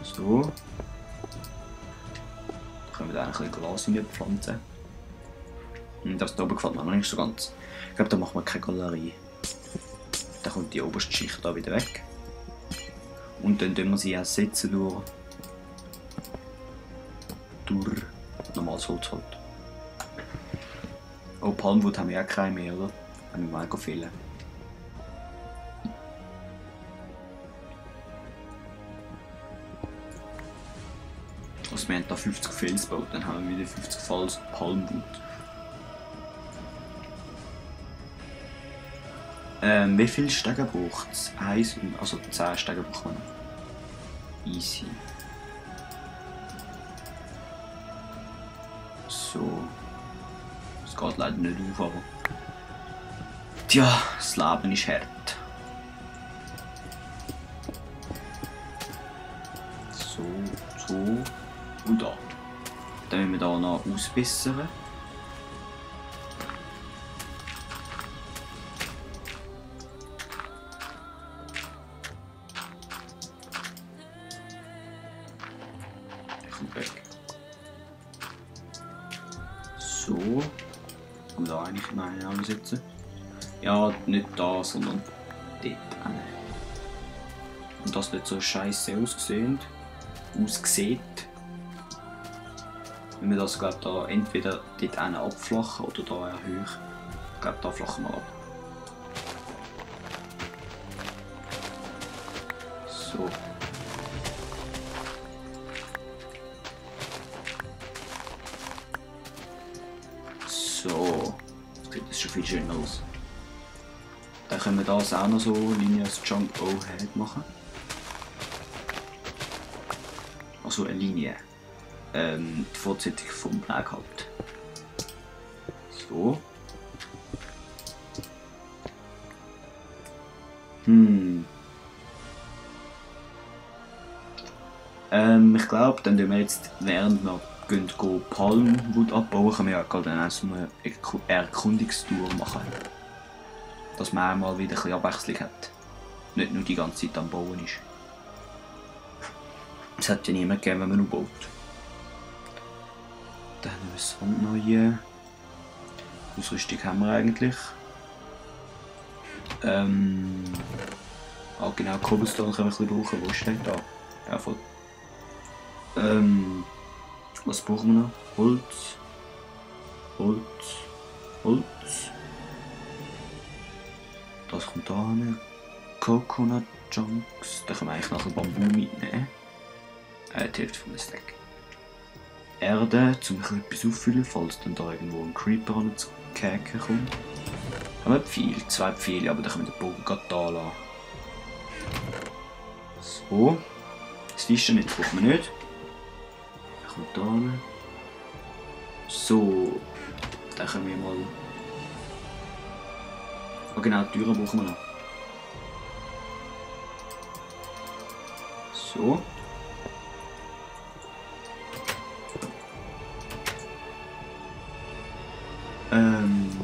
So. Da können wir da ein bisschen Glas hineinpflanzen. Und das da oben gefällt mir noch nicht so ganz. Ich glaube, da machen wir keine Galerie. Dann kommt die oberste Schicht da wieder weg. Und dann tun wir sie ersetzen durch normales Holz halt. Oh, Palmwood haben wir ja keine mehr, oder? Haben wir mega viele. Also wir haben da 50 Fels gebaut, dann haben wir wieder 50 Falls Palmwood. Wie viele Stege braucht es? 1 und also 10 Stege braucht man. Easy. So. Es geht leider nicht auf, aber. Tja, das Leben ist hart. So, so und da. Dann müssen wir hier noch ausbessern. Weg. So. Und da eigentlich meine ansetzen. Ja, nicht da, sondern dort hin. Und das nicht so scheiße aussieht. Wenn wir das glaub, da entweder dort hin abflachen oder da erhöhen. Ich glaube, da flachen wir ab. So. So, das sieht schon viel schöner aus. Dann können wir das auch noch so Linie als Jump Overhead machen. Also eine Linie. Die Fortsetzung vom Berg halt. So. Ich glaube, dann tun wir jetzt, während wir gehen Palmwood abbauen, können wir ja gerade eine Erkundungstour machen. Dass man einmal wieder ein bisschen Abwechslung hat. Nicht nur die ganze Zeit am Bauen ist. Es hat ja niemand gegeben, wenn man nur baut. Dann haben wir so neue Ausrüstung haben wir eigentlich. Genau, Cobblestone können wir ein bisschen brauchen. Wo steht da? Ja, voll. Was brauchen wir noch? Holz. Das kommt da hin. Coconut Chunks. Da können wir eigentlich noch ein Bambu mitnehmen. Die Hälfte von dem Stack. Erde, um etwas auffüllen, falls dann da irgendwo ein Creeper an zu käken kommt. Haben wir Pfeil, 2 Pfeile, aber da können wir den Bogen gerade da lassen. So. Das Fischernetz brauchen wir nicht. Kommt da hin. So, dann können wir mal. Oh genau, die Türen brauchen wir noch. So.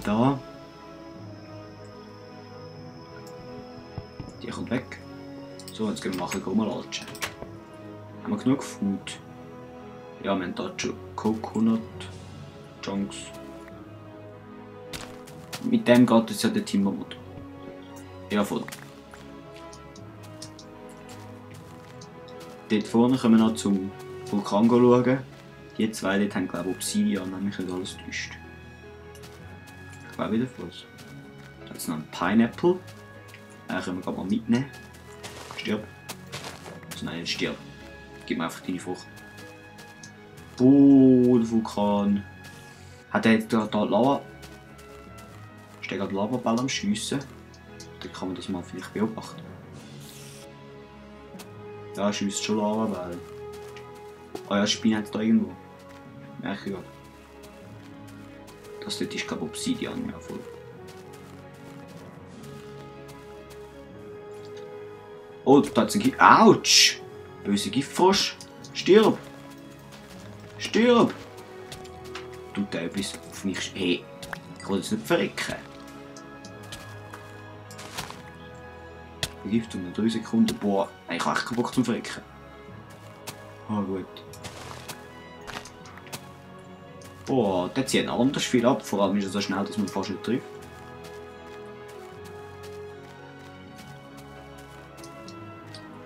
Da. Die kommt weg. So, jetzt gehen wir nachher rumlatschen. Haben wir genug Food? Ja, wir haben da schon Coconut Chunks. Mit dem geht jetzt ja der Timberwood. Ja, voll. Dort vorne können wir noch zum Vulkan schauen. Die zwei dort haben, glaube ich, Obsidian, wenn mich nicht alles täuscht. Ich glaube wieder was. Da ist noch ein Pineapple. Den können wir gerade mal mitnehmen. Stirb. Also nein, stirb. Gib mir einfach deine Frucht. Oh, der Vulkan. Hat er jetzt da Lava? Ist der gerade Lavaball am Schiessen? Dann kann man das mal vielleicht beobachten. Ja, er schiesst schon Lavaball. Oh ja, Spinne hat es da irgendwo. Merke ich gerade. Das dort ist glaube ich Obsidian, ja voll. Oh, da hat es ein Gift. Autsch! Böse Giftfrosch. Stirb! Stirb! Tut der etwas auf mich. Hey, ich will jetzt nicht verrecken. Vergiftung in 3 Sekunden. Boah, ich habe echt keinen Bock zum Verrecken. Ah, gut. Boah, der zieht anders viel ab. Vor allem ist er so schnell, dass man fast nicht trifft.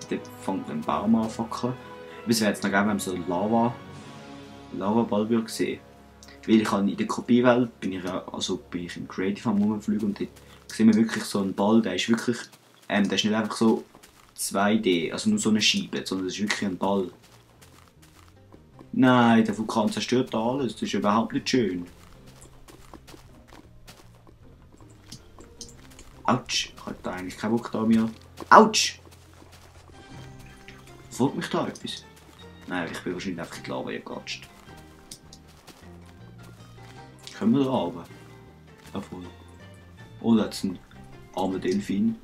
Dort fängt ein Baum an zu fackeln. Es wäre jetzt noch geil, wenn man so einen Lavaball würde sehen. Weil ich in der Kopiewelt bin ich im Creative am Rumfliegen und dort sehen wir wirklich so einen Ball, der ist wirklich, der ist nicht einfach so 2D, also nur so eine Scheibe, sondern das ist wirklich ein Ball. Nein, der Vulkan zerstört alles, das ist überhaupt nicht schön. Autsch, ich hatte eigentlich keinen Bock da mir. Autsch! Folgt mich da etwas? Nein, ich bin wahrscheinlich einfach in die Lava gegatscht. Können wir da runter? Da vorne. Oh, da ist ein armer Delfin.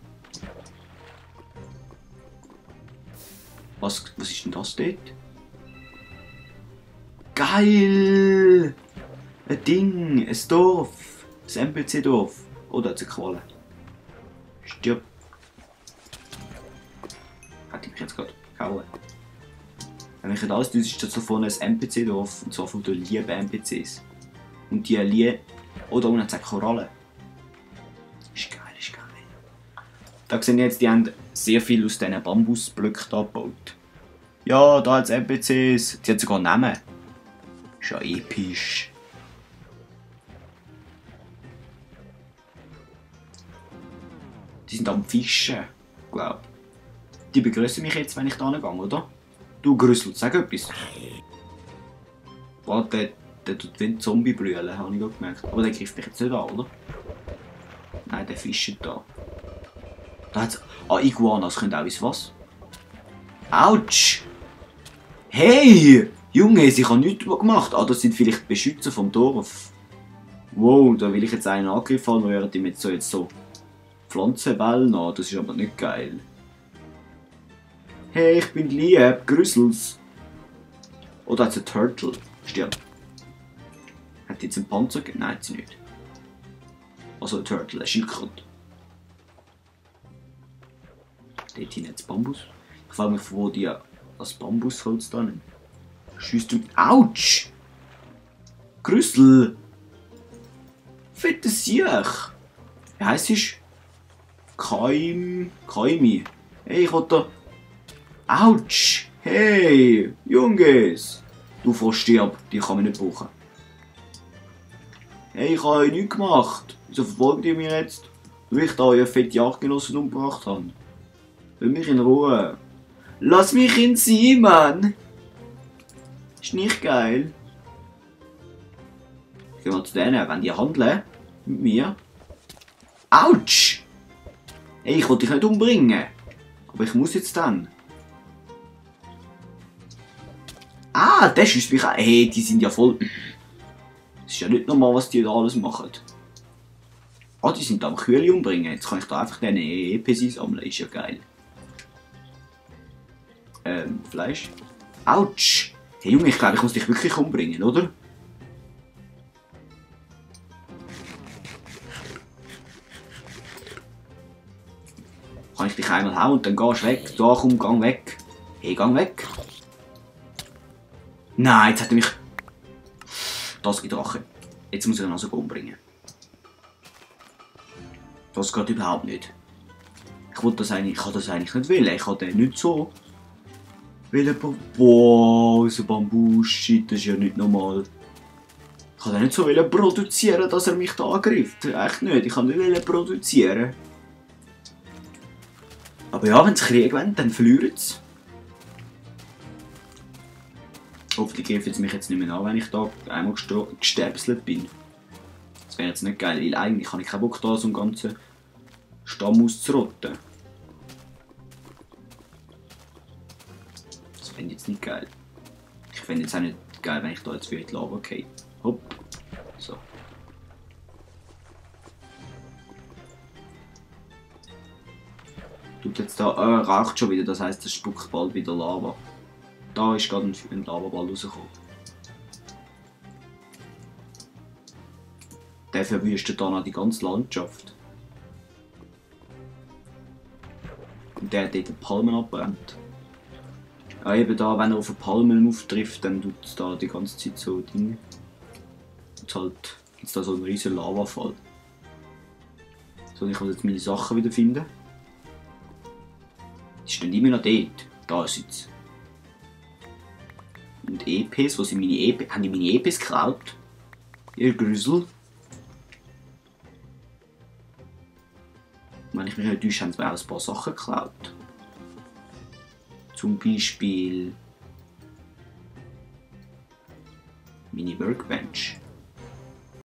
Was ist denn das dort? Geil! Ein Ding, ein Dorf. Ein NPC-Dorf. Oh, da hat es eine Qualle. Stirb. Hätte ich mich jetzt gerade gehauen. Wenn ich das tue, ist das da vorne ein NPC-Dorf. Und zwar von den lieben NPCs. Und die lieben. Oh, da unten hat es Korallen. Ist geil, ist geil. Da sehen wir jetzt, die haben sehr viel aus diesen Bambusblöcken gebaut. Ja, da hat es NPCs. Die haben sogar Namen. Ist ja episch. Die sind am Fischen, glaub. Die begrüßen mich jetzt, wenn ich da hingehe, oder? Du Grüssel, sag etwas. Warte, der tut wie ein Zombie brüllen, habe ich gerade gemerkt. Aber der greift mich jetzt nicht an, oder? Nein, der fischt da. Da hat's. Ah, Iguanas können auch ins Wasser. Autsch! Hey! Junge, ich habe nichts gemacht. Ah, das sind vielleicht die Beschützer vom Dorf. Wow, da will ich jetzt einen Angriff haben, während die mit so Pflanzenwellen an. Das ist aber nicht geil. Hey, ich bin lieb, Grüssels. Oh, da hat es einen Turtle. Stirb. Hat die jetzt einen Panzer gegeben? Nein, hat sie nicht. Also ein Turtle, ein Schildkröte. Dort hinten das Bambus. Ich frage mich, wo die das Bambusholz da nehmen. Schießt du. Autsch! Grüssel! Fettes Siech! Wie heisst es? Kaimi. Hey, ich wollte da. Autsch! Hey! Junges! Du verstirb, die kann man nicht brauchen. Hey, ich habe nichts gemacht. Wieso verfolgt ihr mich jetzt? Weil ich da euer fette Jagdgenossen umgebracht habe. Lass mich in Ruhe. Lass mich in sie, Mann! Ist nicht geil. Gehen wir zu denen, wenn die handeln mit mir. Autsch! Hey, ich wollte dich nicht umbringen. Aber ich muss jetzt dann. Ah, der schießt mich an. Hey, die sind ja voll. Das ist ja nicht normal, was die da alles machen. Ah, die sind da am Kühe umbringen. Jetzt kann ich da einfach diese EPC sammeln. Ist ja geil. Fleisch. Autsch! Hey Junge, ich glaube, ich muss dich wirklich umbringen, oder? Kann ich dich einmal hauen und dann gehst du weg. Da, komm, gang weg. Hey, gang weg. Nein, jetzt hat er mich... Das geht Drache. Jetzt muss ich ihn also umbringen. Das geht überhaupt nicht. Ich kann das eigentlich nicht wählen. Ich kann den nicht so... Boah, so Bambus-Shit, das ist ja nicht normal. Ich kann den nicht so produzieren, dass er mich da angreift. Echt nicht, ich kann nicht produzieren. Aber ja, wenn sie Krieg wollen, dann verlieren sie. Hoffentlich greifen sie mich jetzt nicht mehr an, wenn ich da einmal gestäbselt bin. Das wäre jetzt nicht geil, weil eigentlich habe ich keinen Bock da, so einen ganzen Stamm auszurotten. Das fände ich jetzt nicht geil. Ich fände jetzt auch nicht geil, wenn ich da jetzt wieder in die Lava gehe. Hopp. So. Tut jetzt da, raucht schon wieder, das heisst, es spuckt bald wieder Lava. Da ist gerade ein Lavaball rausgekommen. Der verwüstet dann auch die ganze Landschaft. Und der hat dort die Palmen abbrennt. eben da, wenn er auf eine Palme auftrifft, dann tut es da die ganze Zeit so Dinge. Und halt gibt es da so einen riesen Lavafall. So, ich muss jetzt meine Sachen wieder finden. Die stehen immer noch dort. Da ist jetzt. Und EPs, wo sind meine EPs? Haben die meine EPs geklaut? Ihr Grüssel. Wenn ich mich nicht täusche, haben sie mir auch ein paar Sachen geklaut. Zum Beispiel meine Workbench.